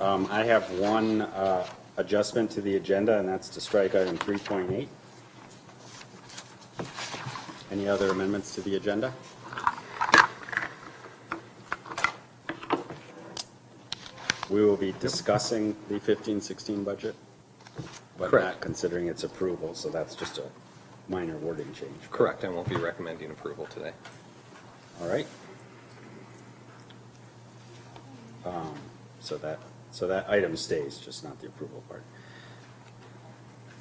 I have one adjustment to the agenda, and that's to strike item 3.8. Any other amendments to the agenda? We will be discussing the 15-16 budget, but Correct. not considering its approval, so that's just a minor wording change. Correct, I won't be recommending approval today. All right. So that item stays, just not the approval part.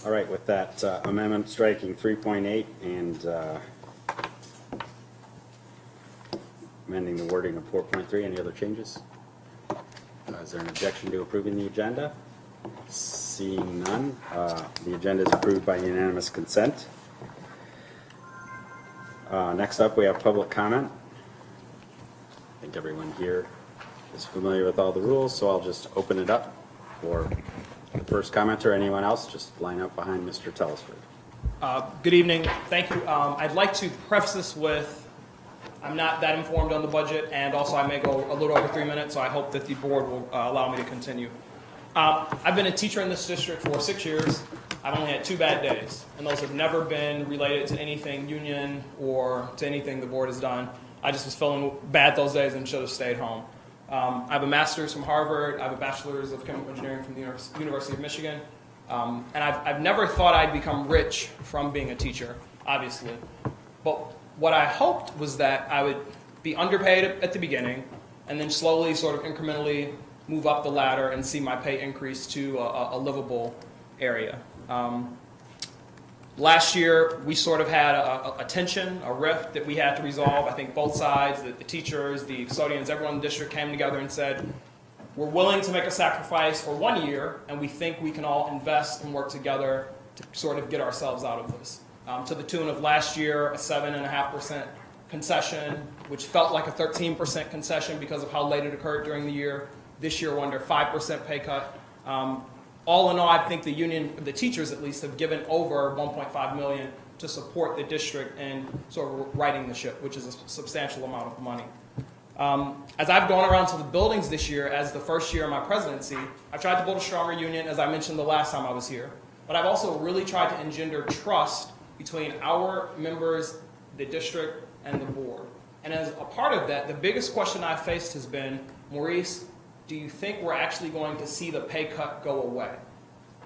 All right, with that amendment striking 3.8 and amending the wording of 4.3, any other changes? Is there an objection to approving the agenda? Seeing none, the agenda is approved by unanimous consent. Next up, we have public comment. I think everyone here is familiar with all the rules, so I'll just open it up for the first commenter. Anyone else, just line up behind Mr. Telesford. Good evening. Thank you. I'd like to preface this with, I'm not that informed on the budget, and also I may go a little over 3 minutes, so I hope that the board will allow me to continue. I've been a teacher in this district for 6 years. I've only had 2 bad days, and those have never been related to anything union or to anything the board has done. I just was feeling bad those days and should have stayed home. I have a master's from Harvard. I have a bachelor's of chemical engineering from the University of Michigan. And I've never thought I'd become rich from being a teacher, obviously. But what I hoped was that I would be underpaid at the beginning and then slowly, sort of incrementally move up the ladder and see my pay increase to a livable area. Last year, we sort of had a tension, a rift that we had to resolve. I think both sides, the teachers, the custodians, everyone in the district came together and said, we're willing to make a sacrifice for 1 year, and we think we can all invest and work together to sort of get ourselves out of this. To the tune of last year, a 7.5% concession, which felt like a 13% concession because of how late it occurred during the year. This year, we're under 5% pay cut. All in all, I think the union, the teachers at least, have given over $1.5 million to support the district in sort of righting the ship, which is a substantial amount of money. As I've gone around to the buildings this year, as the first year of my presidency, I've tried to build a stronger union, as I mentioned the last time I was here. But I've also really tried to engender trust between our members, the district, and the board. And as a part of that, the biggest question I've faced has been, Maurice, do you think we're actually going to see the pay cut go away?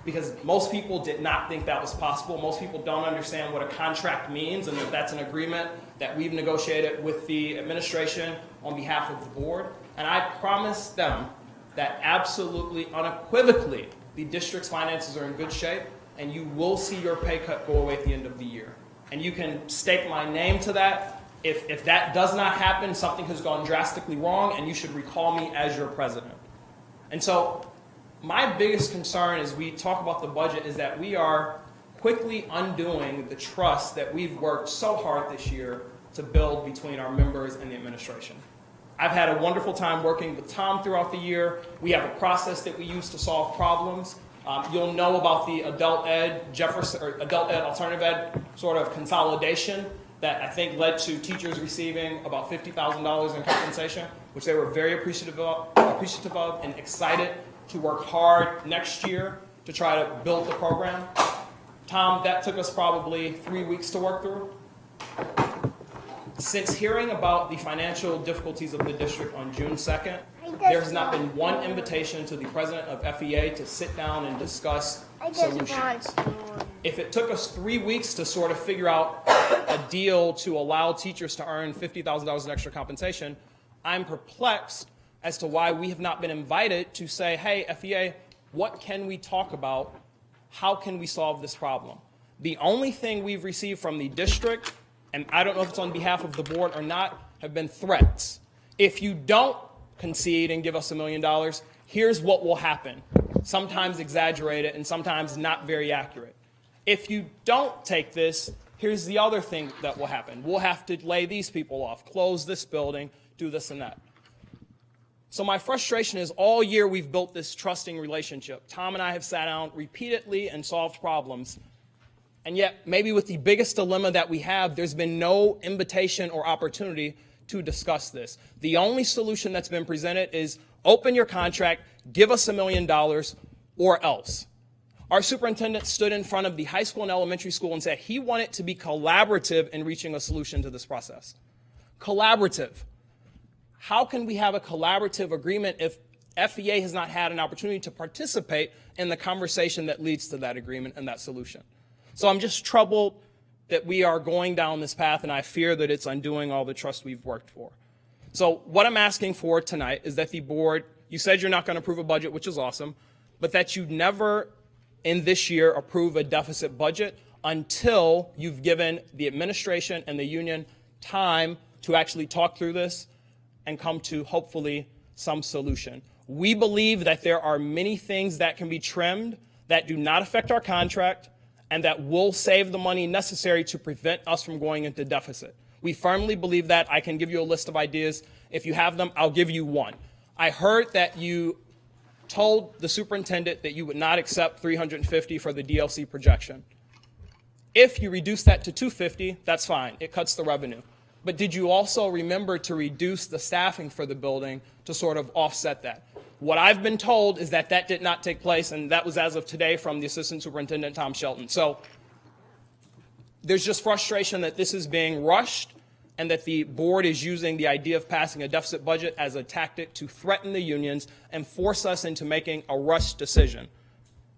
Because most people did not think that was possible. Most people don't understand what a contract means and that that's an agreement that we've negotiated with the administration on behalf of the board. And I promised them that absolutely, unequivocally, the district's finances are in good shape and you will see your pay cut go away at the end of the year. And you can stake my name to that. If that does not happen, something has gone drastically wrong, and you should recall me as your president. And so my biggest concern as we talk about the budget is that we are quickly undoing the trust that we've worked so hard this year to build between our members and the administration. I've had a wonderful time working with Tom throughout the year. We have a process that we use to solve problems. You'll know about the adult ed, adult ed, alternative ed sort of consolidation that I think led to teachers receiving about $50,000 in compensation, which they were very appreciative of and excited to work hard next year to try to build the program. Tom, that took us probably 3 weeks to work through. Since hearing about the financial difficulties of the district on June 2nd, there has not been one invitation to the president of FEA to sit down and discuss solutions. If it took us 3 weeks to sort of figure out a deal to allow teachers to earn $50,000 in extra compensation, I'm perplexed as to why we have not been invited to say, hey, FEA, what can we talk about? How can we solve this problem? The only thing we've received from the district, and I don't know if it's on behalf of the board or not, have been threats. If you don't concede and give us $1 million, here's what will happen. Sometimes exaggerated and sometimes not very accurate. If you don't take this, here's the other thing that will happen. We'll have to lay these people off, close this building, do this and that. So my frustration is all year we've built this trusting relationship. Tom and I have sat down repeatedly and solved problems. And yet, maybe with the biggest dilemma that we have, there's been no invitation or opportunity to discuss this. The only solution that's been presented is, Open your contract, give us $1 million, or else. Our superintendent stood in front of the high school and elementary school and said he wanted to be collaborative in reaching a solution to this process. Collaborative. How can we have a collaborative agreement if FEA has not had an opportunity to participate in the conversation that leads to that agreement and that solution? So I'm just troubled that we are going down this path, and I fear that it's undoing all the trust we've worked for. So what I'm asking for tonight is that the board, you said you're not going to approve a budget, which is awesome, but that you never in this year approve a deficit budget until you've given the administration and the union time to actually talk through this and come to hopefully some solution. We believe that there are many things that can be trimmed that do not affect our contract and that will save the money necessary to prevent us from going into deficit. We firmly believe that. I can give you a list of ideas. If you have them, I'll give you one. I heard that you told the superintendent that you would not accept $350 for the DLC projection. If you reduce that to $250, that's fine. It cuts the revenue. But did you also remember to reduce the staffing for the building to sort of offset that? What I've been told is that that did not take place, and that was as of today from the Assistant Superintendent, Tom Shelton. So there's just frustration that this is being rushed and that the board is using the idea of passing a deficit budget as a tactic to threaten the unions and force us into making a rushed decision.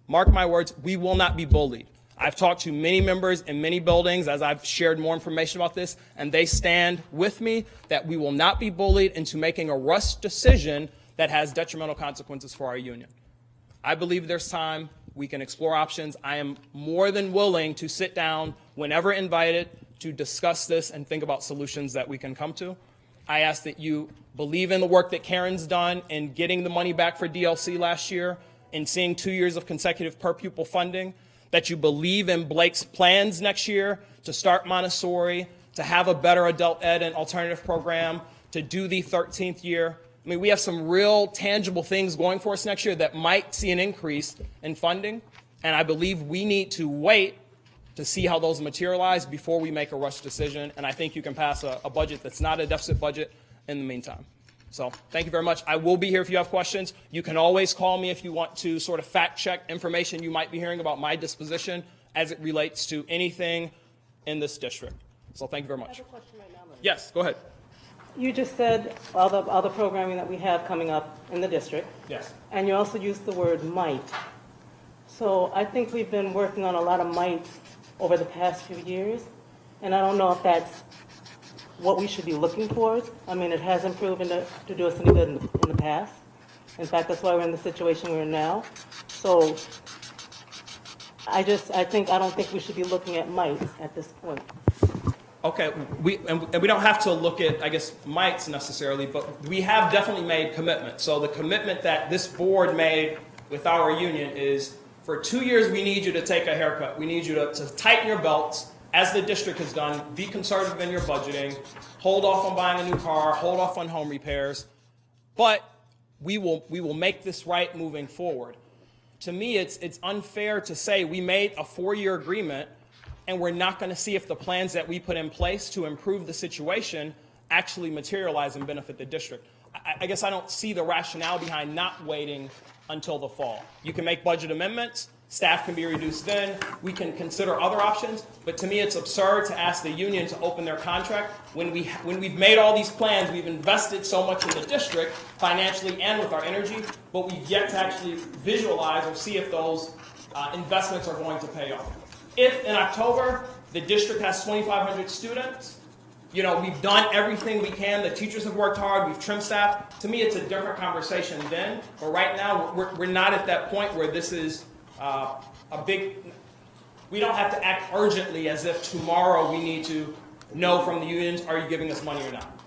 Mark my words, we will not be bullied. I've talked to many members in many buildings as I've shared more information about this, and they stand with me that we will not be bullied into making a rushed decision that has detrimental consequences for our union. I believe there's time. We can explore options. I am more than willing to sit down whenever invited to discuss this and think about solutions that we can come to. I ask that you believe in the work that Karen's done in getting the money back for DLC last year and seeing 2 years of consecutive per pupil funding, that you believe in Blake's plans next year to start Montessori, to have a better adult ed and alternative program, to do the 13th year. I mean, we have some real tangible things going for us next year that might see an increase in funding, and I believe we need to wait to see how those materialize before we make a rush decision, and I think you can pass a budget that's not a deficit budget in the meantime. So thank you very much. I will be here if you have questions. You can always call me if you want to sort of fact check information you might be hearing about my disposition as it relates to anything in this district. So thank you very much. I have a question right now, Lynn. Yes, go ahead. You just said all the programming that we have coming up in the district. Yes. And you also used the word might. So I think we've been working on a lot of might over the past few years, and I don't know if that's what we should be looking towards. I mean, it hasn't proven to do us any good in the past. In fact, that's why we're in the situation we're in now. So I don't think we should be looking at might at this point. Okay, we don't have to look at, I guess, mites necessarily, but we have definitely made commitments. So the commitment that this board made with our union is for 2 years we need you to take a haircut. We need you to tighten your belts, as the district has done, be conservative in your budgeting, hold off on buying a new car, hold off on home repairs, but we will make this right moving forward. To me, it's unfair to say we made a 4-year agreement and we're not going to see if the plans that we put in place to improve the situation actually materialize and benefit the district. I guess I don't see the rationale behind not waiting until the fall. You can make budget amendments, staff can be reduced then, we can consider other options, but to me it's absurd to ask the union to open their contract when we've made all these plans, we've invested so much in the district financially and with our energy, but we've yet to actually visualize or see if those investments are going to pay off. If in October the district has 2,500 students, we've done everything we can, the teachers have worked hard, we've trimmed staff, to me it's a different conversation then, but right now we're not at that point where this is we don't have to act urgently as if tomorrow we need to know from the unions, are you giving us money or not?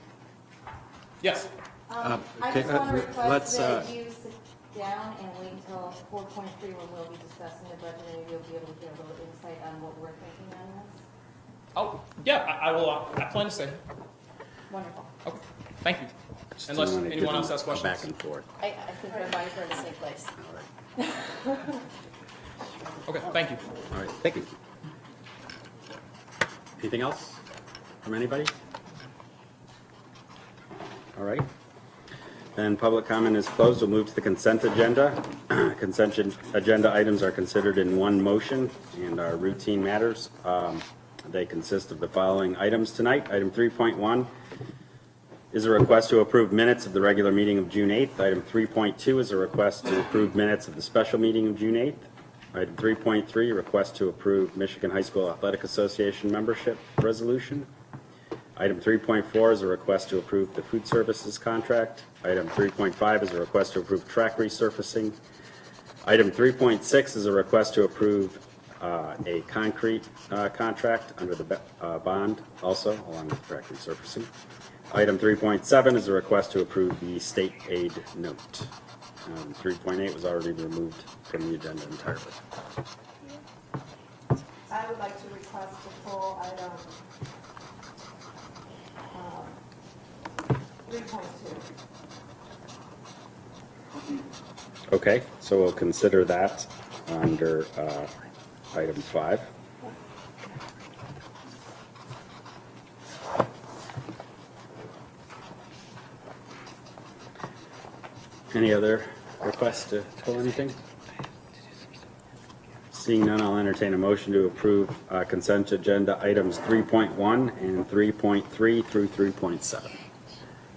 Yes. I okay, just want to request let's, that you sit down and wait until 4.3 when we'll be discussing the budget and you'll be able to get a little insight on what we're thinking on this. Oh, yeah, I will. I plan to stay. Wonderful. Okay, thank you. just Unless wanna give anyone them else has a questions. Back and forth. I think everybody's in the same place. Okay, thank you. All right, thank you. Anything else from anybody? All right. Then public comment is closed. We'll move to the consent agenda. Agenda items are considered in one motion and are routine matters. They consist of the following items tonight. Item 3.1 is a request to approve minutes of the regular meeting of June 8th. Item 3.2 is a request to approve minutes of the special meeting of June 8th. Item 3.3, request to approve Michigan High School Athletic Association membership resolution. Item 3.4 is a request to approve the food services contract. Item 3.5 is a request to approve track resurfacing. Item 3.6 is a request to approve a concrete contract under the bond also, along with track resurfacing. Item 3.7 is a request to approve the state aid note. 3.8 was already removed from the agenda entirely. I would like to request to pull item 3.2. Okay, so we'll consider that under item 5. Any other requests to pull anything? Seeing none, I'll entertain a motion to approve consent agenda items 3.1 and 3.3 through 3.7.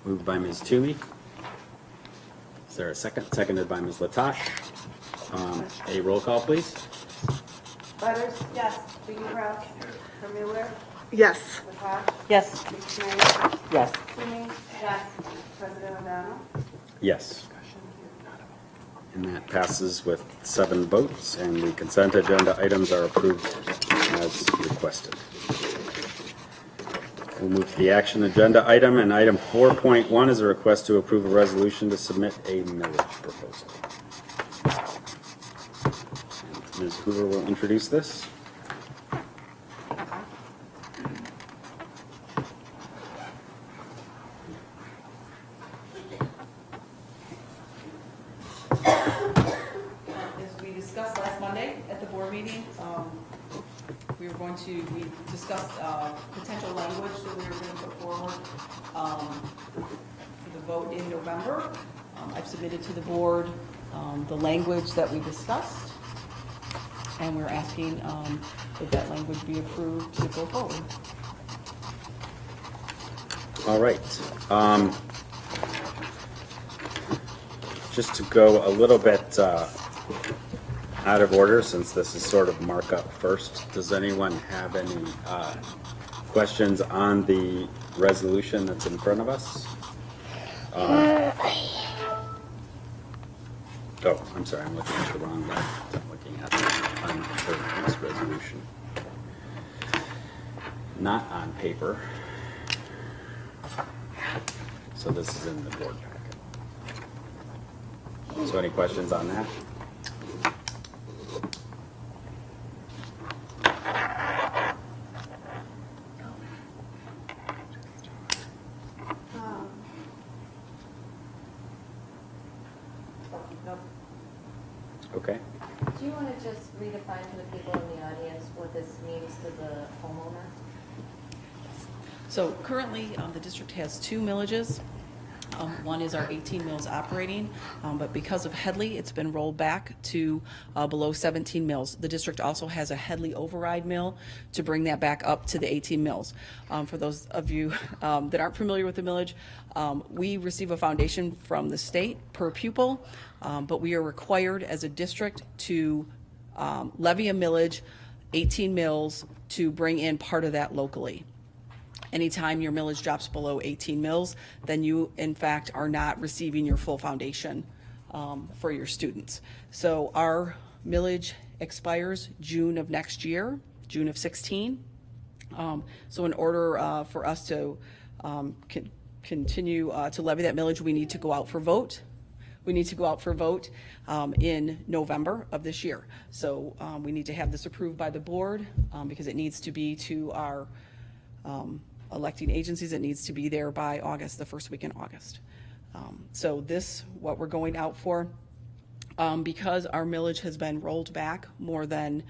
Moved by Ms. Toomey. Is there a second? Seconded by Ms. Latash. A roll call, please. Butters? Yes. Lingenbrow? Vermeuler? Yes. Latage? Yes. McKnight? Yes. Toomey? Yes. President O'Donnell? Yes. And that passes with 7 votes, and the consent agenda items are approved as requested. We'll move to the action agenda item, and item 4.1 is a request to approve a resolution to submit a millage proposal. And Ms. Hoover will introduce this. As we discussed last Monday at the board meeting, we discussed potential language that we were going to put forward for the vote in November. I've submitted to the board the language that we discussed, and we're asking that that language be approved to go forward. All right. Just to go a little bit out of order, since this is sort of markup first, does anyone have any questions on the resolution that's in front of us? Oh, I'm sorry, I'm looking at the wrong one. I'm looking at the unfinished resolution. Not on paper. So this is in the board packet. So any questions on that? Nope. Okay. Do you want to just redefine to the people in the audience what this means to the homeowner? So currently, the district has 2 millages. One is our 18 mills operating, but because of Headley, it's been rolled back to below 17 mills. The district also has a Headley override mill to bring that back up to the 18 mills. For those of you that aren't familiar with the millage, we receive a foundation from the state per pupil, but we are required as a district to levy a millage, 18 mills, to bring in part of that locally. Anytime your millage drops below 18 mills, then you, in fact, are not receiving your full foundation for your students. So our millage expires June of next year, June of 16. So in order for us to continue to levy that millage, we need to go out for vote. We need to go out for vote in November of this year. So we need to have this approved by the board because it needs to be to our electing agencies. It needs to be there by August, the first week in August. So this, what we're going out for, because our millage has been rolled back more than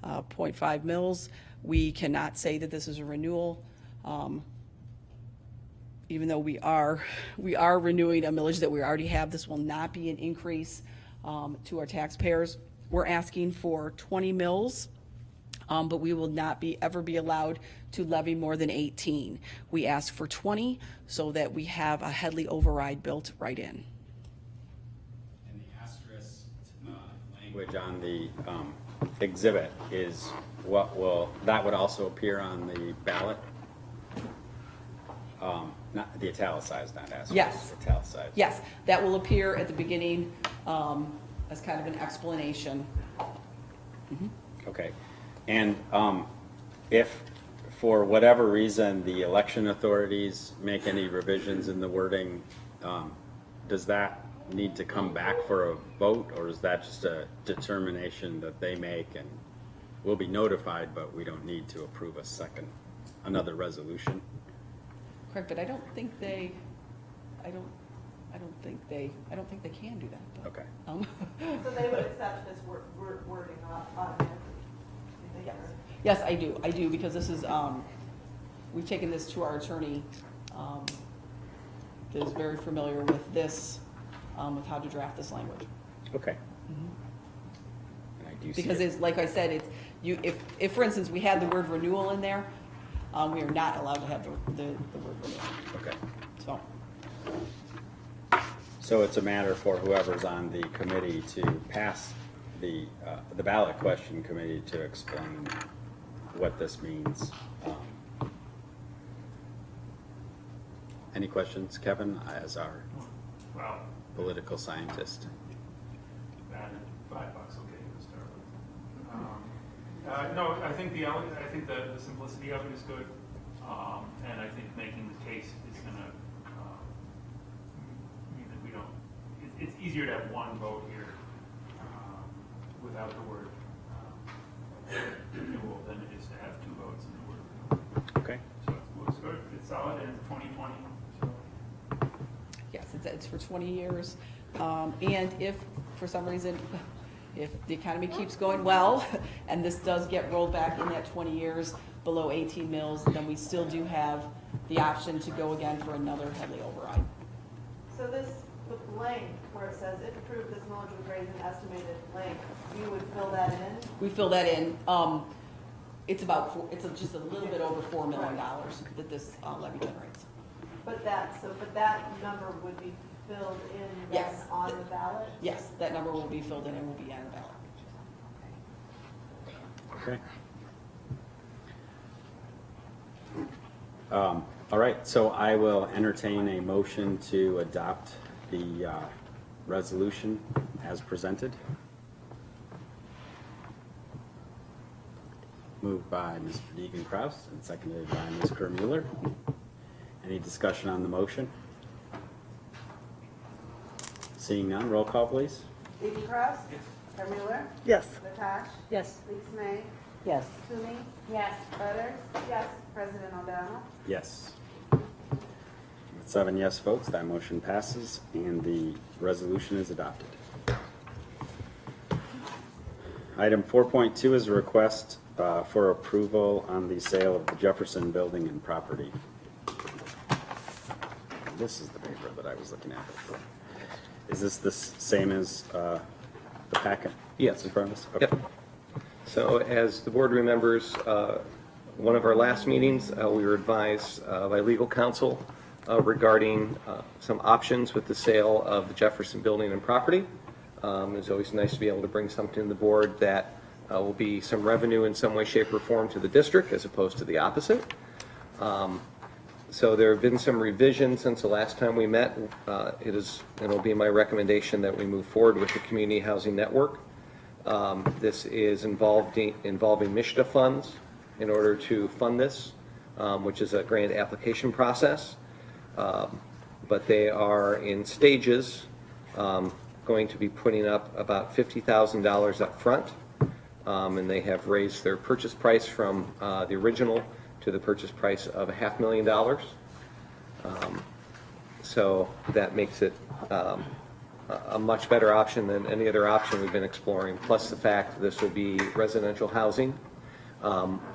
0.5 mils, we cannot say that this is a renewal. even though we are renewing a millage that we already have, this will not be an increase to our taxpayers. We're asking for 20 mills, but we will not ever be allowed to levy more than 18. We ask for 20 so that we have a Headley override built right in. And the asterisk language on the exhibit is that would also appear on the ballot? Not the italicized, not asterisk. Yes. Italicized. Yes, that will appear at the beginning as kind of an explanation. Okay. And if, for whatever reason, the election authorities make any revisions in the wording, does that need to come back for a vote, or is that just a determination that they make and we'll be notified, but we don't need to approve another resolution? Correct, but I don't think they can do that. But, Okay. So they would accept this wording automatically? You think, Yes. or- Yes, I do, because this is, we've taken this to our attorney, that is very familiar with this, with how to draft this language. Okay. And I do see Because it. it's, like I said, it's, if for instance, we had the word renewal in there, we are not allowed to have the word renewal, Okay. so. So it's a matter for whoever's on the committee to pass the ballot question committee to explain what this means. Any questions, Kevin, as our Well, political scientist? that $5, okay, to start with. No, I think the simplicity of it is good, and I think making the case is gonna mean that we don't, it's easier to have one vote here without the word renewal than it is to have two votes in the word renewal. Okay. So it looks good, it's solid, and it's 2020, so. Yes, it's for 20 years. And if, for some reason, if the economy keeps going well, and this does get rolled back in that 20 years below 18 mills, then we still do have the option to go again for another Headley override. So this, the blank where it says, if approved, this millage would raise an estimated blank, you would fill that in? We fill that in. It's just a little bit over $4 million that this levy generates. But that number would be filled in then Yes. on the ballot? Yes, that number will be filled in and will be on the ballot. Okay. All right, so I will entertain a motion to adopt the resolution as presented. Moved by Mr. Deegan-Kraus and seconded by Ms. Kerr-Mueller. Any discussion on the motion? Seeing none, roll call, please. Deacon-Kraus? Kerr-Mueller? Yes. Natasha? Yes. Leaks May? Yes. Toomey? Yes. Butters? Yes. President O'Donnell? Yes. With 7 yes votes, that motion passes and the resolution is adopted. Item 4.2 is a request for approval on the sale of the Jefferson Building and property. This is the paper that I was looking at before. Is this the same as the packet? Yes. In front of us? Yep. Okay. So as the board remembers, one of our last meetings, we were advised by legal counsel regarding some options with the sale of the Jefferson Building and property. It's always nice to be able to bring something to the board that will be some revenue in some way, shape, or form to the district as opposed to the opposite. So there have been some revisions since the last time we met. It'll be my recommendation that we move forward with the Community Housing Network. This is involving MISHDA funds in order to fund this, which is a grant application process. But they are in stages, going to be putting up about $50,000 up front. And they have raised their purchase price from the original to the purchase price of $500,000. So that makes it a much better option than any other option we've been exploring, plus the fact that this will be residential housing.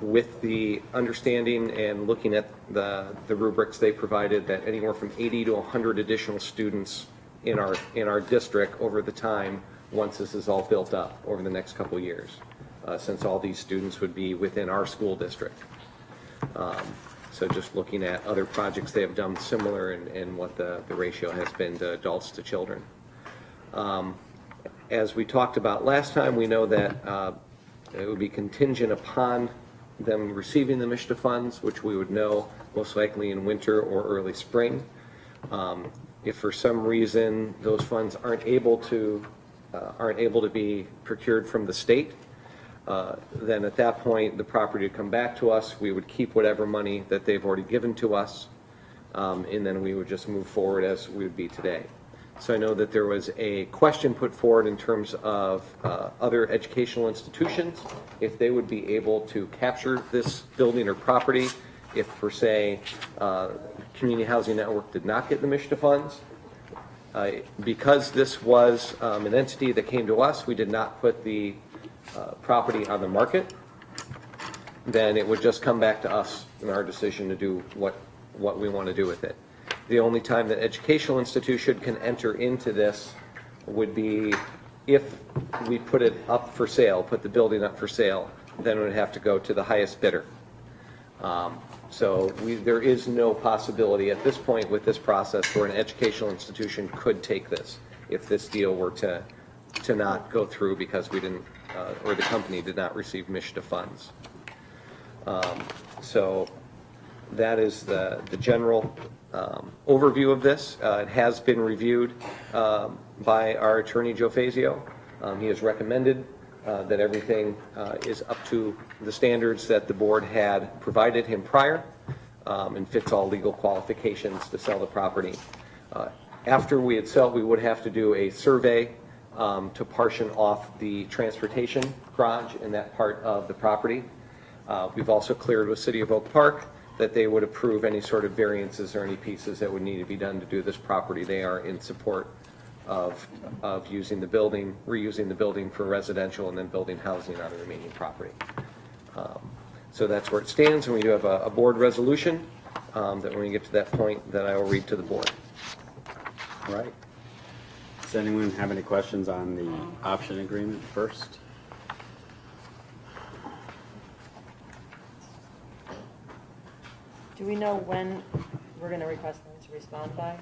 with the understanding and looking at the rubrics they provided that anywhere from 80 to 100 additional students in our district over the time once this is all built up over the next couple of years, since all these students would be within our school district. So just looking at other projects they have done similar and what the ratio has been to adults to children. As we talked about last time, we know that it would be contingent upon them receiving the MSHDA funds, which we would know most likely in winter or early spring. If for some reason those funds aren't able to be procured from the state, then at that point the property would come back to us. We would keep whatever money that they've already given to us, and then we would just move forward as we would be today. So I know that there was a question put forward in terms of other educational institutions, if they would be able to capture this building or property if, per se, Community Housing Network did not get the MSHDA funds. Because this was an entity that came to us, we did not put the property on the market, then it would just come back to us in our decision to do what we want to do with it. The only time that educational institution can enter into this would be if we put it up for sale, put the building up for sale, then it would have to go to the highest bidder. So there is no possibility at this point with this process where an educational institution could take this if this deal were to not go through because we didn't, or the company did not receive MSHDA funds. So that is the general overview of this. It has been reviewed by our attorney, Joe Fazio. He has recommended that everything is up to the standards that the board had provided him prior and fits all legal qualifications to sell the property. After we had sold, we would have to do a survey to partition off the transportation garage in that part of the property. We've also cleared with City of Oak Park that they would approve any sort of variances or any pieces that would need to be done to do this property. They are in support of using the building, reusing the building for residential and then building housing on the remaining property. So that's where it stands, and we do have a board resolution that when we get to that point that I will read to the board. All right. Does anyone have any questions on the option agreement first? Do we know when we're going to request them to respond by?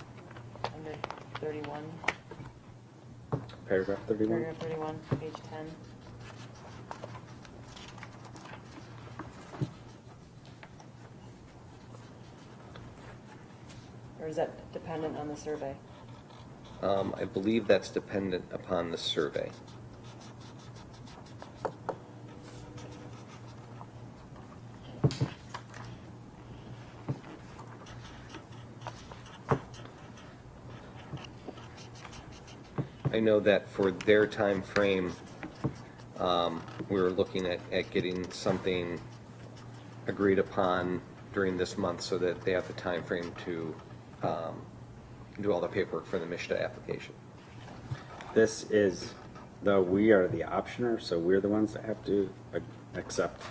Under 31, Paragraph 31? paragraph 31, page 10. Or is that dependent on the survey? I believe that's dependent upon the survey. I know that for their time frame, we were looking at getting something agreed upon during this month so that they have the time frame to do all the paperwork for the MSHDA application. This is, though we are the optioner, so we're the ones that have to accept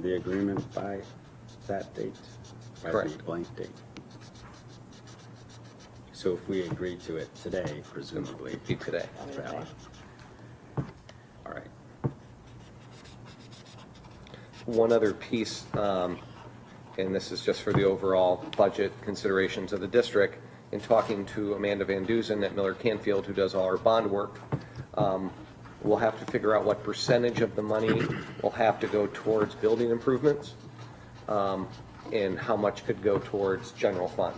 the agreement by that date, by the Correct. blank date. So if we agree to it today, presumably. It'd be today. it's valid. All right. One other piece, and this is just for the overall budget considerations of the district, in talking to Amanda Van Duzen at Miller Canfield, who does all our bond work, we'll have to figure out what percentage of the money will have to go towards building improvements, and how much could go towards general fund.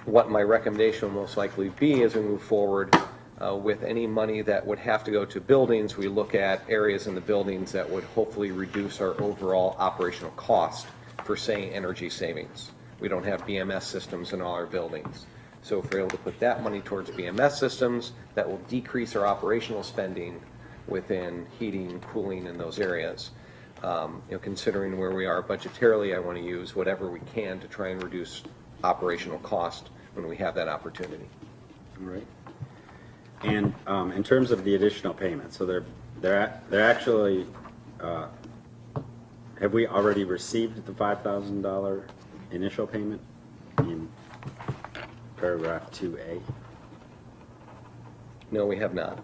What my recommendation will most likely be as we move forward with any money that would have to go to buildings, we look at areas in the buildings that would hopefully reduce our overall operational cost for, say, energy savings. We don't have BMS systems in all our buildings. So if we're able to put that money towards BMS systems, that will decrease our operational spending within heating, cooling in those areas. Considering where we are budgetarily, I want to use whatever we can to try and reduce operational cost when we have that opportunity. All right. And in terms of the additional payment, so they're actually have we already received the $5,000 initial payment in paragraph 2A? No, we have not.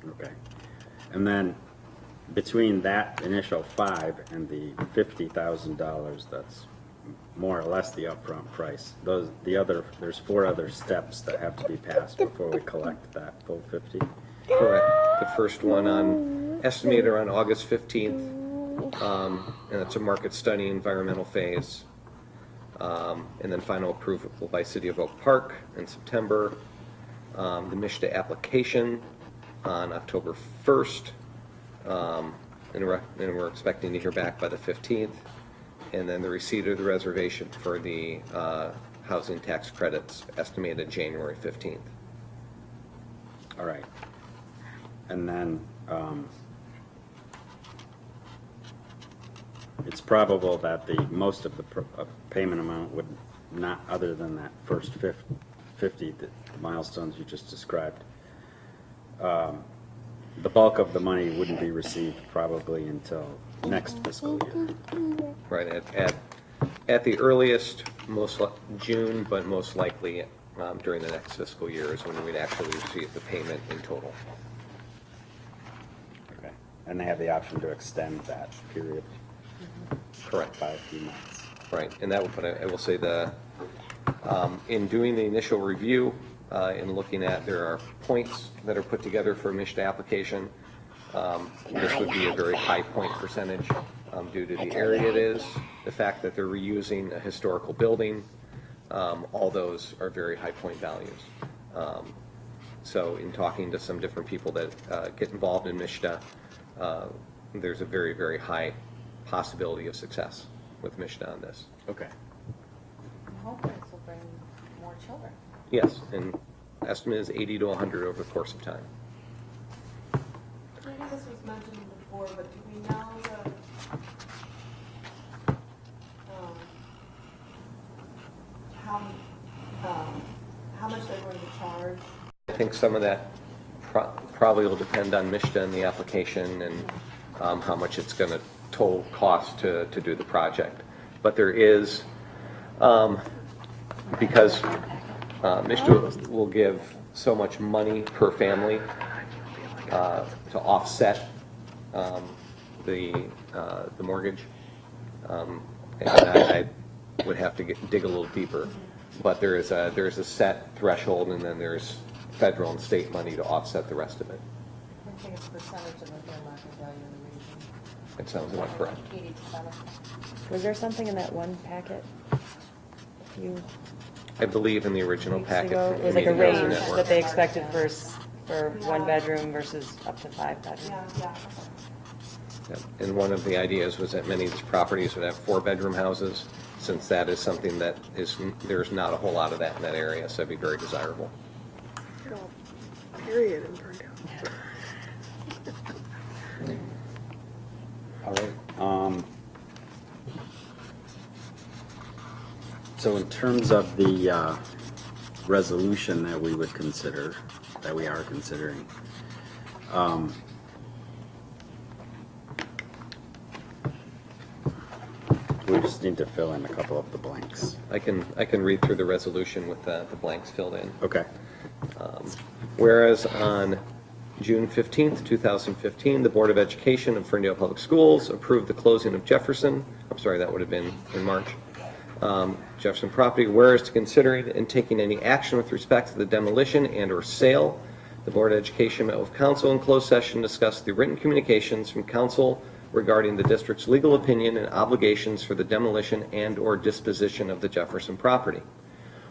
Okay. And then between that initial 5 and the $50,000, that's more or less the upfront price. There's 4 other steps that have to be passed before we collect that full 50. Correct. The first one estimated on August 15th, and it's a market study environmental phase. And then final approval by City of Oak Park in September. The MSHDA application on October 1st, and we're expecting to hear back by the 15th. And then the receipt of the reservation for the housing tax credits estimated January 15th. All right. And then it's probable that the most of the payment amount would not, other than that first 50 milestones you just described, the bulk of the money wouldn't be received probably until next fiscal year. Right, at the earliest, June, but most likely during the next fiscal year is when we'd actually receive the payment in total. Okay. And they have the option to extend that period Correct. by a few months. Right, and that would, but I will say in doing the initial review, in looking at, there are points that are put together for a MSHDA application. This would be a very high point percentage due to the area it is, the fact that they're reusing a historical building. All those are very high point values. So in talking to some different people that get involved in MSHDA, there's a very, very high possibility of success with MSHDA on this. Okay. I'm hoping this will bring more children. Yes, and estimate is 80 to 100 over the course of time. Maybe this was mentioned before, but do we know how much they're going to charge? I think some of that probably will depend on MSHDA and the application and how much it's going to total cost to do the project. But there is, because MSHDA will give so much money per family to offset the mortgage. And I would have to dig a little deeper, but there is a set threshold, and then there's federal and state money to offset the rest of it. I think it's a percentage of the fair market value in the region. It sounds about correct. 80%. Was there something in that one packet? You I believe in the original weeks packet. ago, from it was like a Community Housing range Network. that they expected for one bedroom versus up to 5 bedrooms. Yeah. Yep. And one of the ideas was that many of these properties would have 4-bedroom houses, since that is something that there's not a whole lot of that in that area, so it'd be very desirable. Period and burned out. All right. So in terms of the resolution that we would consider, that we are considering, we just need to fill in a couple of the blanks. I can read through the resolution with the blanks filled in. Okay. Whereas on June 15th, 2015, the Board of Education of Ferndale Public Schools approved the closing of Jefferson, I'm sorry, that would have been in March, Jefferson property, whereas to consider it and taking any action with respect to the demolition and or sale, the Board of Education met with council in closed session, discussed the written communications from council regarding the district's legal opinion and obligations for the demolition and or disposition of the Jefferson property.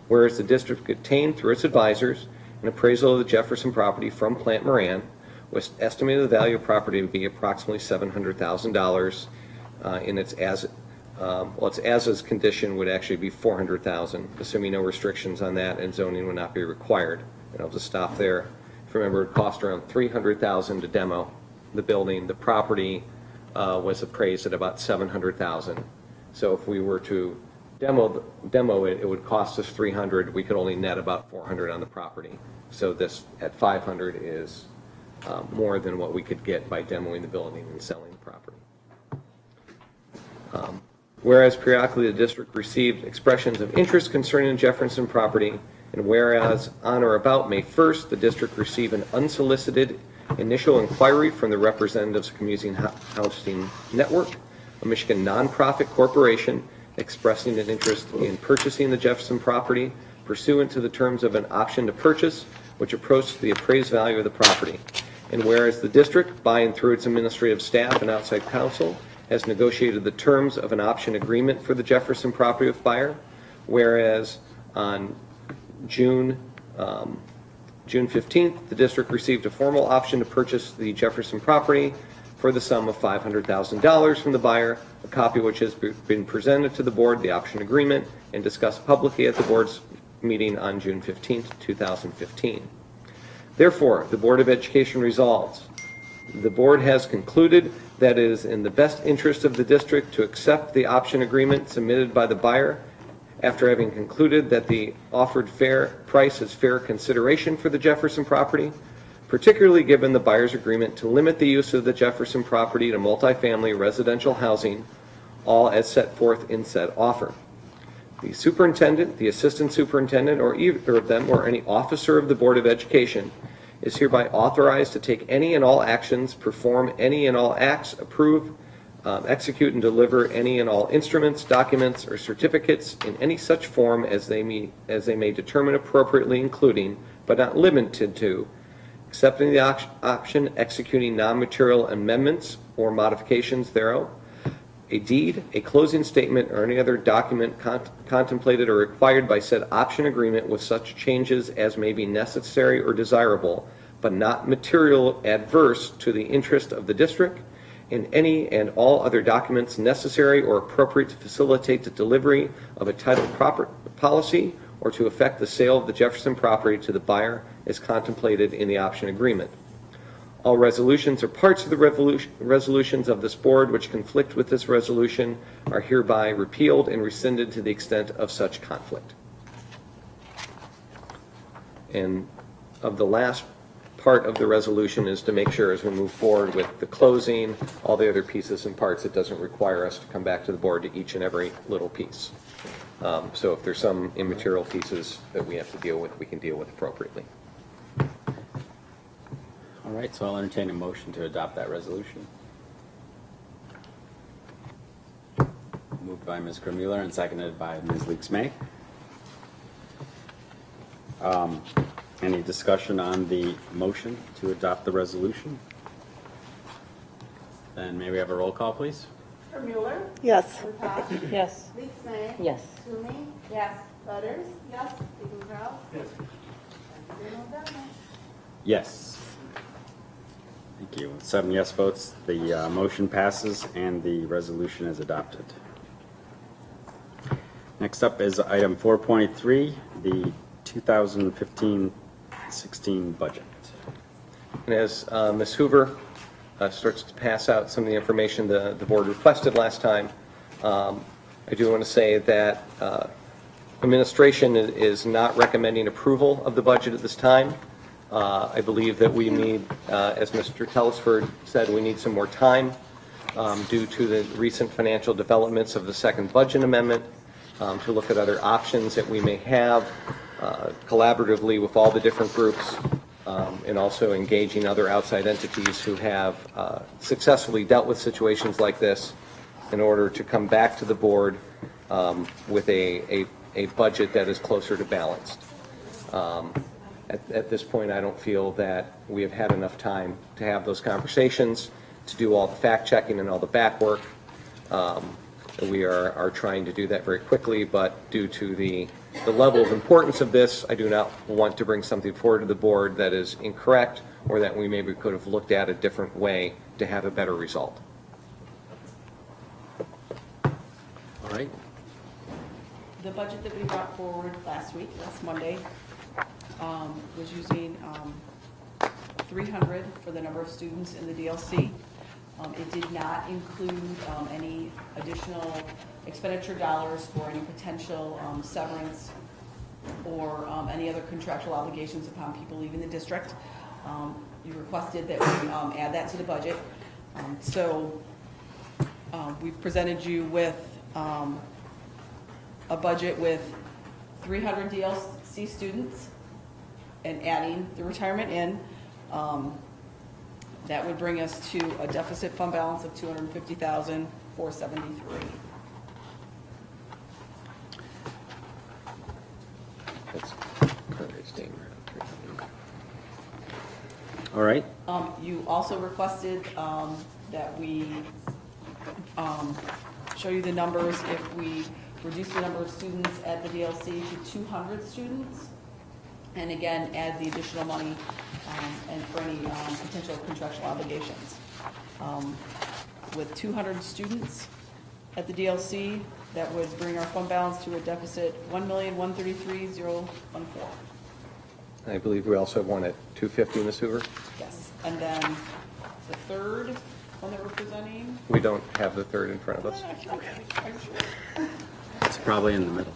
Whereas the district obtained through its advisors an appraisal of the Jefferson property from Plant Moran, was estimated the value of property to be approximately $700,000 in its as-is condition would actually be $400,000, assuming no restrictions on that and zoning would not be required. And I'll just stop there. If you remember, it cost around $300,000 to demo the building. The property was appraised at about $700,000. So if we were to demo it, it would cost us $300. We could only net about $400 on the property. So this at $500 is more than what we could get by demoing the building and selling the property. Whereas periodically the district received expressions of interest concerning the Jefferson property, and whereas on or about May 1st, the district received an unsolicited initial inquiry from the representatives of Community Housing Network, a Michigan nonprofit corporation expressing an interest in purchasing the Jefferson property pursuant to the terms of an option to purchase, which approached the appraised value of the property. And whereas the district, by and through its administrative staff and outside counsel, has negotiated the terms of an option agreement for the Jefferson property with buyer, whereas on June 15th, the district received a formal option to purchase the Jefferson property for the sum of $500,000 from the buyer, a copy which has been presented to the board, the option agreement, and discussed publicly at the board's meeting on June 15th, 2015. Therefore, the Board of Education resolves, the board has concluded that it is in the best interest of the district to accept the option agreement submitted by the buyer after having concluded that the offered fair price is fair consideration for the Jefferson property, particularly given the buyer's agreement to limit the use of the Jefferson property to multifamily residential housing, all as set forth in said offer. The superintendent, the assistant superintendent, or either of them, or any officer of the Board of Education is hereby authorized to take any and all actions, perform any and all acts, approve, execute, and deliver any and all instruments, documents, or certificates in any such form as they may determine appropriately, including, but not limited to, accepting the option, executing non-material amendments or modifications thereof, a deed, a closing statement, or any other document contemplated or required by said option agreement with such changes as may be necessary or desirable, but not material adverse to the interest of the district, and any and all other documents necessary or appropriate to facilitate the delivery of a title policy or to effect the sale of the Jefferson property to the buyer as contemplated in the option agreement. All resolutions or parts of the resolutions of this board which conflict with this resolution are hereby repealed and rescinded to the extent of such conflict. And of the last part of the resolution is to make sure as we move forward with the closing, all the other pieces and parts, it doesn't require us to come back to the board to each and every little piece. So if there's some immaterial pieces that we have to deal with, we can deal with appropriately. All right, so I'll entertain a motion to adopt that resolution. Moved by Ms. Grimmuller and seconded by Ms. Leaks-May. Any discussion on the motion to adopt the resolution? Then may we have a roll call, please? Mueller, Yes. Lepage, Yes. Leaks-May, Yes. Toomey, Yes. Butters, yes, Eagle-Brown, Yes. Yes. Thank you. 7 yes votes, the motion passes and the resolution is adopted. Next up is item 4.3, the 2015-16 budget. And as Ms. Hoover starts to pass out some of the information the board requested last time, I do want to say that administration is not recommending approval of the budget at this time. I believe that we need, as Mr. Telesford said, we need some more time due to the recent financial developments of the second budget amendment to look at other options that we may have collaboratively with all the different groups and also engaging other outside entities who have successfully dealt with situations like this in order to come back to the board with a budget that is closer to balanced. At this point, I don't feel that we have had enough time to have those conversations, to do all the fact-checking and all the back work. We are trying to do that very quickly, but due to the level of importance of this, I do not want to bring something forward to the board that is incorrect or that we maybe could have looked at a different way to have a better result. All right. The budget that we brought forward last Monday, was using 300 for the number of students in the DLC. It did not include any additional expenditure dollars for any potential severance or any other contractual obligations upon people leaving the district. You requested that we add that to the budget. We've presented you with a budget with 300 DLC students and adding the retirement in. That would bring us to a deficit fund balance of $250,473. That's currently staying around 300. All right, You also requested that we show you the numbers if we reduce the number of students at the DLC to 200 students. And again, add the additional money and for any potential contractual obligations. With 200 students at the DLC, that would bring our fund balance to a deficit $1,133,014. I believe we also have one at 250, Ms. Hoover. Yes. And then the third one that we're presenting. We don't have the third in front of us. it's probably in the middle.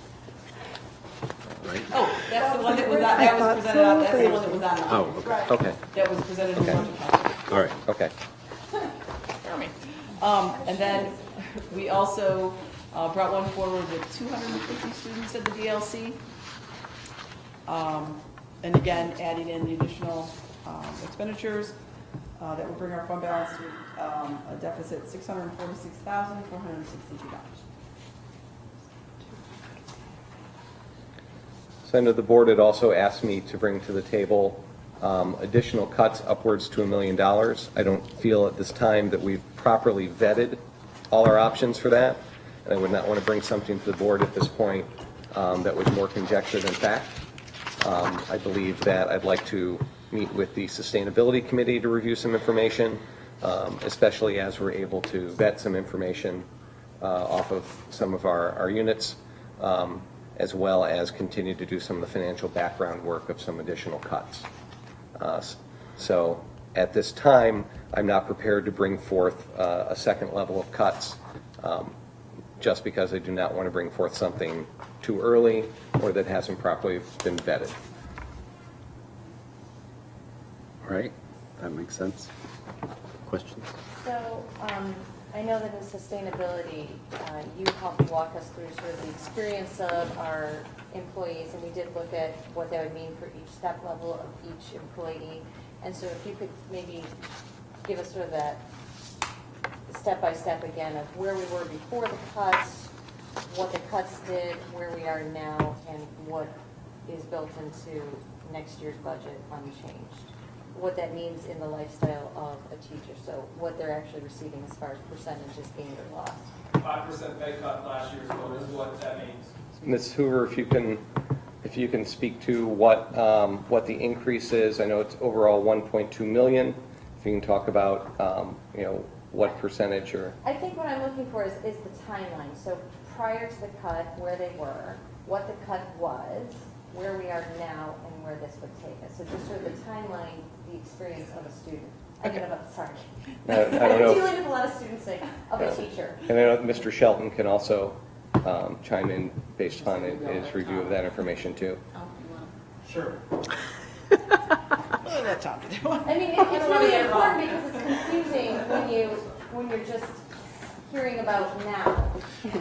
Right? Oh, that's the one that was on, that was presented on, that's the one that was on. the- Oh, okay, Okay, That was presented in the Okay. budget package. all right. okay. Spare me. And then we also brought one forward with 250 students at the DLC. And again, adding in the additional expenditures, that would bring our fund balance to a deficit $646,462. So I know the board had also asked me to bring to the table additional cuts upwards to $1 million. I don't feel at this time that we've properly vetted all our options for that, and I would not want to bring something to the board at this point that was more conjecture than fact. I believe that I'd like to meet with the Sustainability Committee to review some information, especially as we're able to vet some information off of some of our units, as well as continue to do some of the financial background work of some additional cuts. So at this time, I'm not prepared to bring forth a second level of cuts, just because I do not want to bring forth something too early or that hasn't properly been vetted. All right, that makes sense. Questions? So, I know that in sustainability, you helped walk us through sort of the experience of our employees, and we did look at what that would mean for each step level of each employee. And so if you could maybe give us sort of that step-by-step again of where we were before the cuts, what the cuts did, where we are now, and what is built into next year's budget unchanged. What that means in the lifestyle of a teacher, so what they're actually receiving as far as percentages gained or lost. 5% pay cut last year's vote is what that means. Ms. Hoover, if you can speak to what the increase is. I know it's overall 1.2 million. If you can talk about, what percentage or. I think what I'm looking for is the timeline. So prior to the cut, where they were, what the cut was, where we are now, and where this would take us. So just sort of the timeline, the experience of a student. I don't know. I don't know. I'm dealing with a lot of students, of a teacher. And I know Mr. Shelton can also chime in based upon his review of that information too. Sure. Let Tom do that one. I mean, it's really important because it's confusing when you're just hearing about now.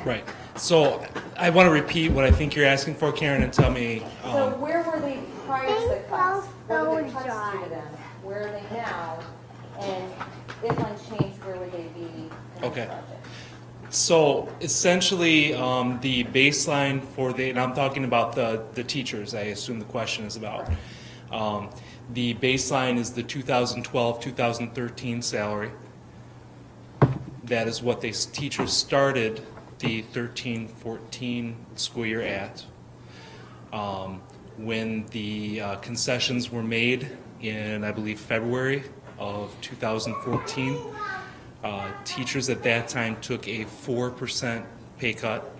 Right. So I want to repeat what I think you're asking for, Karen, and tell me. So where were they prior to the cuts? What were the cuts do to them? Where are they now? And if unchanged, where would they be in this Okay. budget? So essentially, the baseline for and I'm talking about the teachers, I assume the question is about. The baseline is the 2012-2013 salary. That is what teachers started the 13-14 school year at. When the concessions were made in, I believe, February of 2014, teachers at that time took a 4% pay cut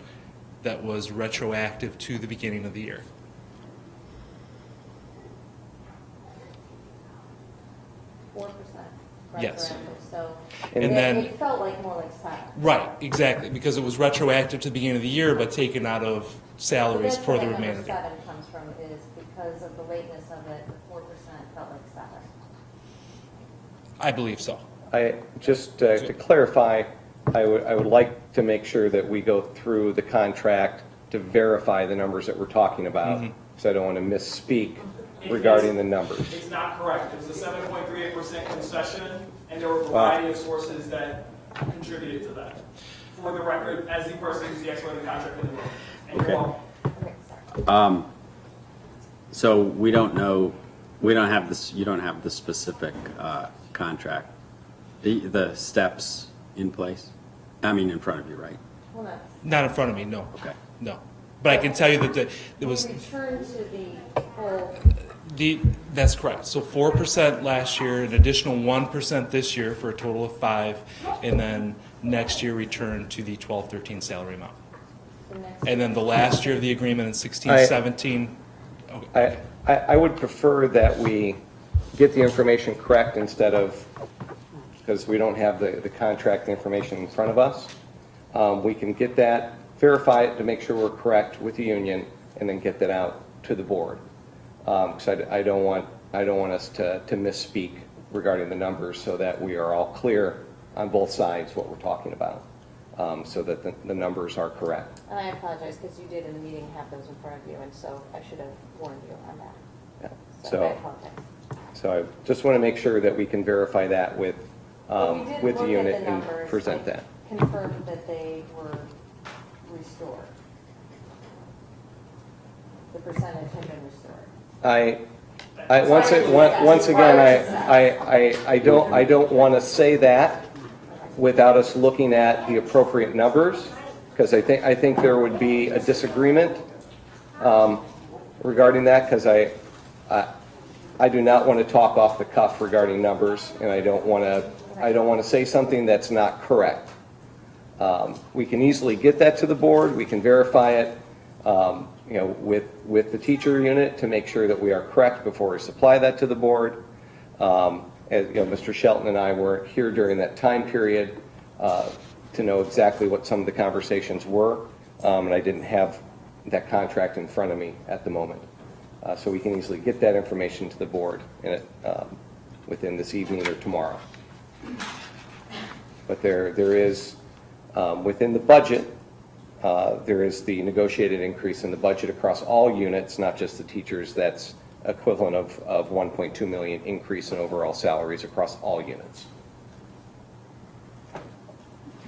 that was retroactive to the beginning of the year. 4%. Yes. retroactive. So And it then- felt like more like 7. Right, exactly, because it was retroactive to the beginning of the year, but taken out of salaries for the remainder of the year. That's where that number 7 comes from, is because of the lateness of it, the 4% felt like 7. I believe so. Just to clarify, I would like to make sure that we go through the contract to verify the numbers that we're talking about, because I don't want to misspeak regarding the numbers. It's not correct. It was a 7.38% concession, and there were a variety of sources that contributed to that. For the record, as the person who's the expert in the contract in the room. And you're welcome. Okay, sorry. So we don't know, we don't have this, you don't have the specific contract, the steps in place? I mean, in front of you, right? Well, no. Not in front of me, no. Okay. No. But I can tell you that it was, We return to the full, that's correct. So 4% last year, an additional 1% this year for a total of 5%, and then next year return to the 12-13 salary amount. the next. And then the last year of the agreement in 16, I- 17. Okay. I would prefer that we get the information correct instead of, because we don't have the contract information in front of us. We can get that, verify it to make sure we're correct with the union, and then get that out to the board. Because I don't want us to misspeak regarding the numbers, so that we are all clear on both sides what we're talking about, so that the numbers are correct. And I apologize, because you did in the meeting have those in front of you, and so I should have warned you on that. Yeah. So I So, apologize. so I just want to make sure that we can verify that with But we did the look at unit the and numbers, present like, that. confirm that they were restored. The percentage had been restored. Once again, I don't want to say that without us looking at the appropriate numbers, because I think there would be a disagreement regarding that, because I do not want to talk off the cuff regarding numbers, and I don't want to say something that's not correct. We can easily get that to the board. We can verify it, with the teacher unit to make sure that we are correct before we supply that to the board. As Mr. Shelton and I weren't here during that time period to know exactly what some of the conversations were, and I didn't have that contract in front of me at the moment. So we can easily get that information to the board within this evening or tomorrow. But there is, within the budget, there is the negotiated increase in the budget across all units, not just the teachers. That's equivalent of 1.2 million increase in overall salaries across all units.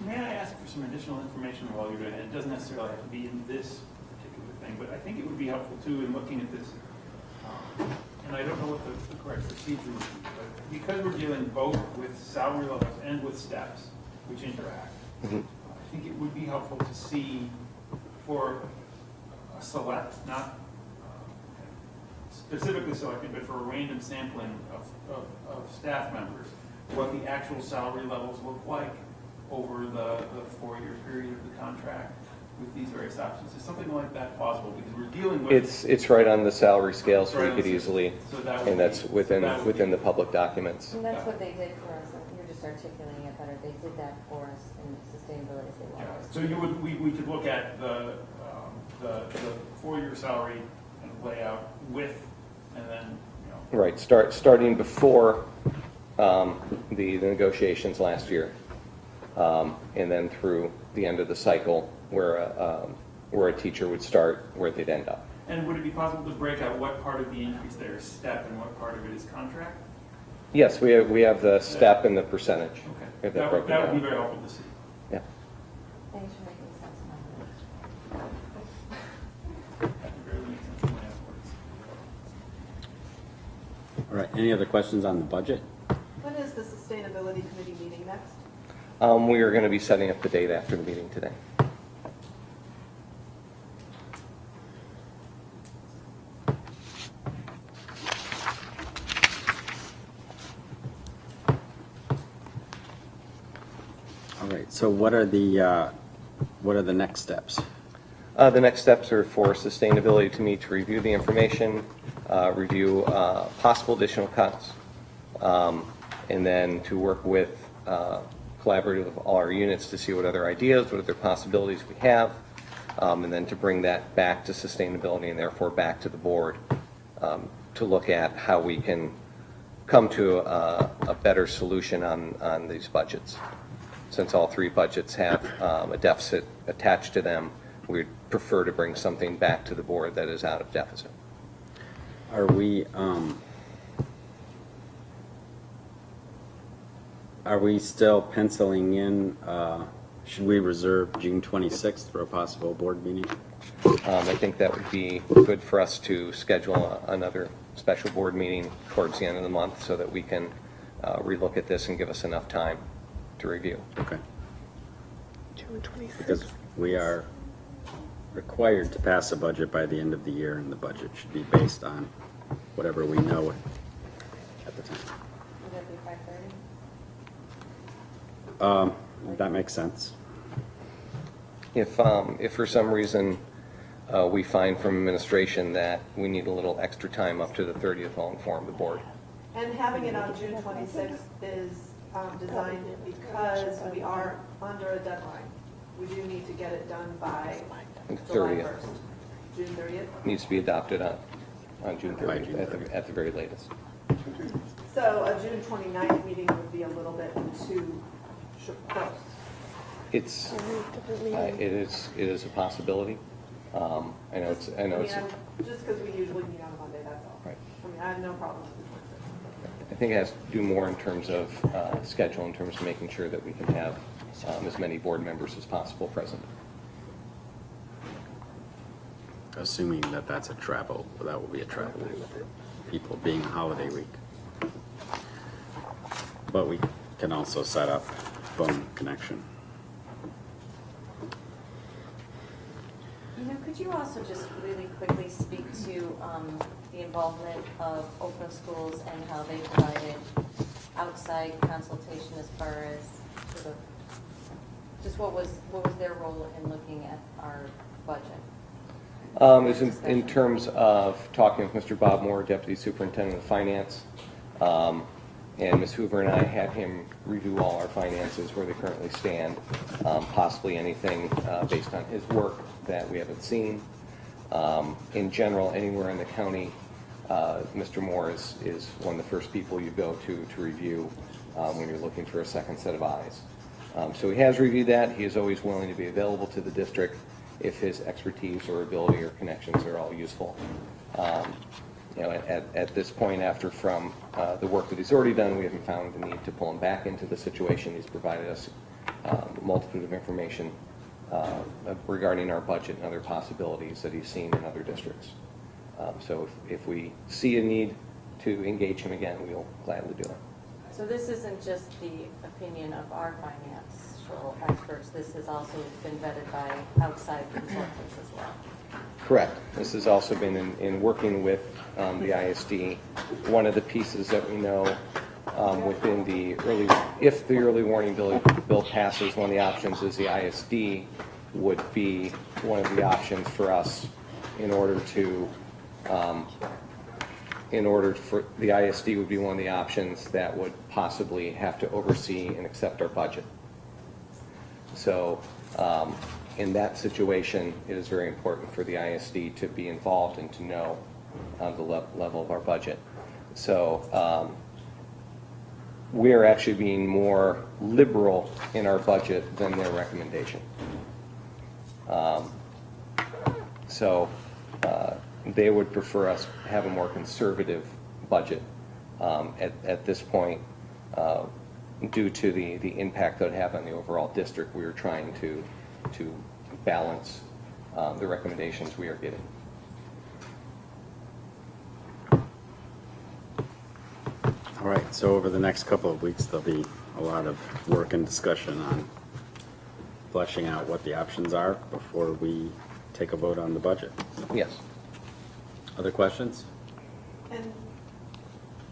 May I ask for some additional information while you're doing it? It doesn't necessarily have to be in this particular thing, but I think it would be helpful too in looking at this. And I don't know what the correct procedure would be, but because we're dealing both with salary levels and with steps, which interact, I think it would be helpful to see for a select, not specifically selected, but for a random sampling of staff members, what the actual salary levels look like over the 4-year period of the contract with these various options. Is something like that possible? Because we're dealing with... It's right on the salary scale, so Right we on could the- easily, so that would and that's be- within that would be- the public documents. And that's what they did for us, and you're just articulating it better. They did that for us in sustainability as they Yeah. wanted us. So we could look at the 4-year salary and layout with, and then, Right, starting before the negotiations last year, and then through the end of the cycle where a teacher would start, where they'd end up. And would it be possible to break out what part of the increase there is step and what part of it is contract? Yes, we have the step and the percentage. We Okay. have That broken would be down. very helpful to see. Yeah. Thanks for making sense of my That would really make sense in my words. All right, any other questions on the budget? When is the sustainability committee meeting next? We are going to be setting up the date after the meeting today. All right, so what are the next steps? The next steps are for sustainability to meet to review the information, review possible additional cuts, and then to work with collaborative of all our units to see what other ideas, what other possibilities we have, and then to bring that back to sustainability and therefore back to the board to look at how we can come to a better solution on these budgets. Since all three budgets have a deficit attached to them, we'd prefer to bring something back to the board that is out of deficit. Are we still penciling in, should we reserve June 26th for a possible board meeting? I think that would be good for us to schedule another special board meeting towards the end of the month so that we can relook at this and give us enough time to review. Okay. Because we are required to pass a budget by the end of the year, and the budget should be based on whatever we know at the time. Would that be 5:30? That makes sense. If for some reason we find from administration that we need a little extra time up to the 30th, I'll inform the board. And having it on June 26th is designed because we are under a deadline. We do need to get it done by July 30th. 1st. June 30th. Needs to be adopted on June By 30th June 30th. at the very latest. So a June 29th meeting would be a little bit too close. It's, it is a possibility. I know it's, Just because we usually meet on a Monday, that's all. Right. I mean, I have no problem with I think it has to do more in terms of schedule, in terms of making sure that we can have as many board members as possible present. Assuming that that's that will be a travel week, people being a holiday week. But we can also set up phone connection. You know, could you also just really quickly speak to the involvement of Oakland Schools and how they provided outside consultation as far as sort of, just what was their role in looking at our budget? Is in terms of talking with Mr. Bob Moore, Deputy Superintendent of Finance, and Ms. Hoover and I had him review all our finances, where they currently stand, possibly anything based on his work that we haven't seen. In general, anywhere in the county, Mr. Moore is one of the first people you go to review when you're looking for a second set of eyes. So he has reviewed that. He is always willing to be available to the district if his expertise or ability or connections are all useful. You know, at this point, after from the work that he's already done, we haven't found the need to pull him back into the situation. He's provided us a multitude of information regarding our budget and other possibilities that he's seen in other districts. So if we see a need to engage him again, we'll gladly do it. So this isn't just the opinion of our financial experts, this has also been vetted by outside consultants as well? Correct. This has also been in working with the ISD. One of the pieces that we know within the if the early warning bill passes, one of the options is the ISD would be one of the options for us in order for the ISD would be one of the options that would possibly have to oversee and accept our budget. So in that situation, it is very important for the ISD to be involved and to know the level of our budget. So we are actually being more liberal in our budget than their recommendation. So they would prefer us have a more conservative budget at this point due to the impact that it would have on the overall district. We are trying to balance the recommendations we are getting. All right, so over the next couple of weeks, there'll be a lot of work and discussion on fleshing out what the options are before we take a vote on the budget. Yes. Other questions? And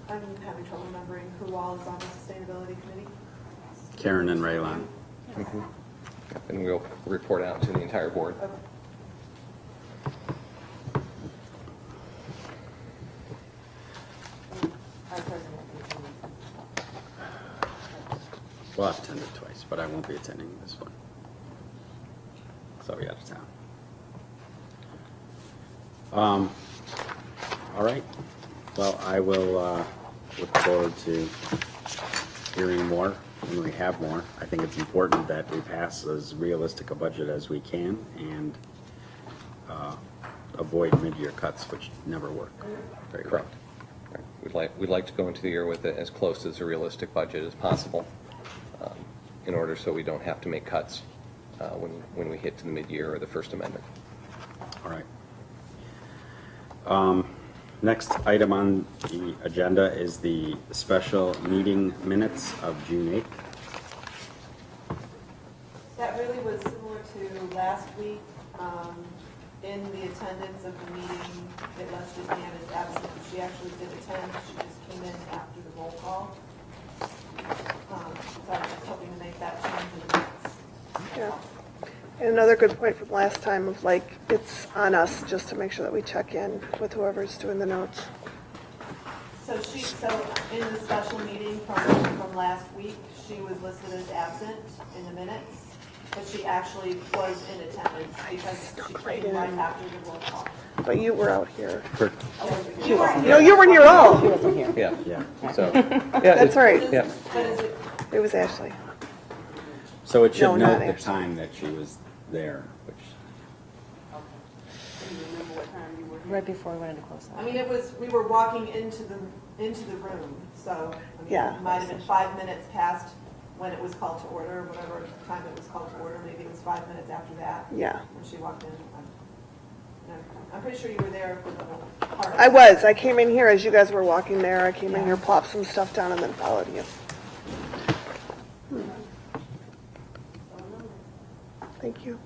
I'm having trouble remembering who all is on the sustainability committee. Karen and Raylon. Mm-hmm. And we'll report out to the entire board. Okay. Our president is Well, I've attended twice, but I won't be attending this one. So I'll be out of town. All right. Well, I will look forward to hearing more when we have more. I think it's important that we pass as realistic a budget as we can and avoid mid-year cuts, which never work very well. Correct. We'd like to go into the year with it as close as a realistic budget as possible, in order so we don't have to make cuts when we hit to the mid-year or the First Amendment. All right. Next item on the agenda is the special meeting minutes of June 8th. That really was similar to last week. In the attendance of the meeting, it listed Ann as absent. She actually did attend. She just came in after the roll call. So I was just hoping to make that change in the minutes. Yeah. And another good point from last time of like, it's on us just to make sure that we check in with whoever's doing the notes. So in the special meeting from last week, she was listed as absent in the minutes, but she actually was in attendance because she came right after the roll call. But you were out here. You were No, you weren't here at all. Yeah, Yeah. so. That's right. Yeah. But is it, It was Ashley. So it should No, not note the actually. time that she was there, which, Right before we went into closed I mean, we were walking into the room, so, I mean, Yeah. it might have been 5 minutes past when it was called to order, whatever time it was called to order, maybe it was 5 minutes after that. Yeah. When she walked in. I'm pretty sure you were there for the whole part. I was. I came in here as you guys were walking there. I came in here, plopped some stuff down, and then followed you. Thank you.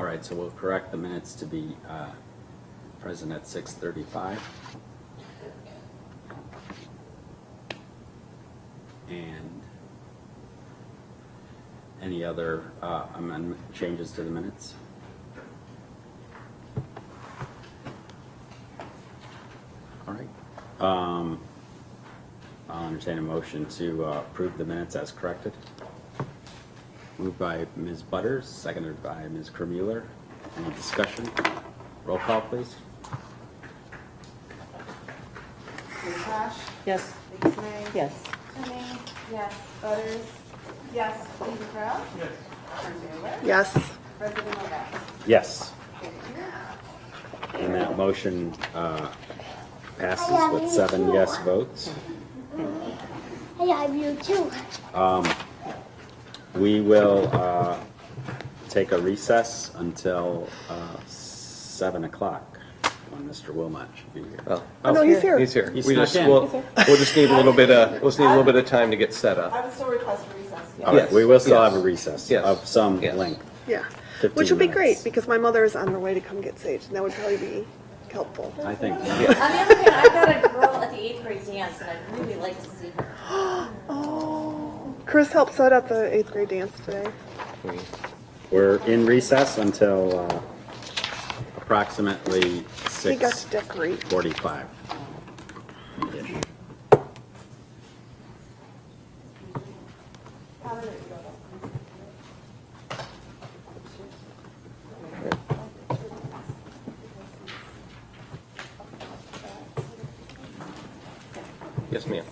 all right, so we'll correct the minutes to be present at 6:35. And any other amendment, changes to the minutes? All right. I'll entertain a motion to approve the minutes as corrected. Moved by Ms. Butters, seconded by Ms. Kermuller. Any discussion? Roll call, please. Ms. Hash, Yes. Ms. May, Yes. Swimming, yes. Butters, yes. Stephen Crowe, Yes. Miller, Yes. President Novak. Yes. Thank you. And that motion passes with 7 yes votes. I love you too. We will take a recess until 7 o'clock when Mr. Wilmot should be here. Oh, no, he's here. He's here. He's We snuck just, in. we'll just need a little bit of time to get set up. I would still request a recess, yeah. All right, we will still Yes. have a recess Yes. of some Yes. length. Yeah. 15 Which would be minutes. great because my mother is on her way to come get Sage, and that would probably be helpful. I think. On the other hand, I've got a girl at the 8th grade dance, and I'd really like to see her. Oh. Chris helped set up the 8th grade dance today. We're in recess until approximately He got to decorate. 6:45. Yes, ma'am.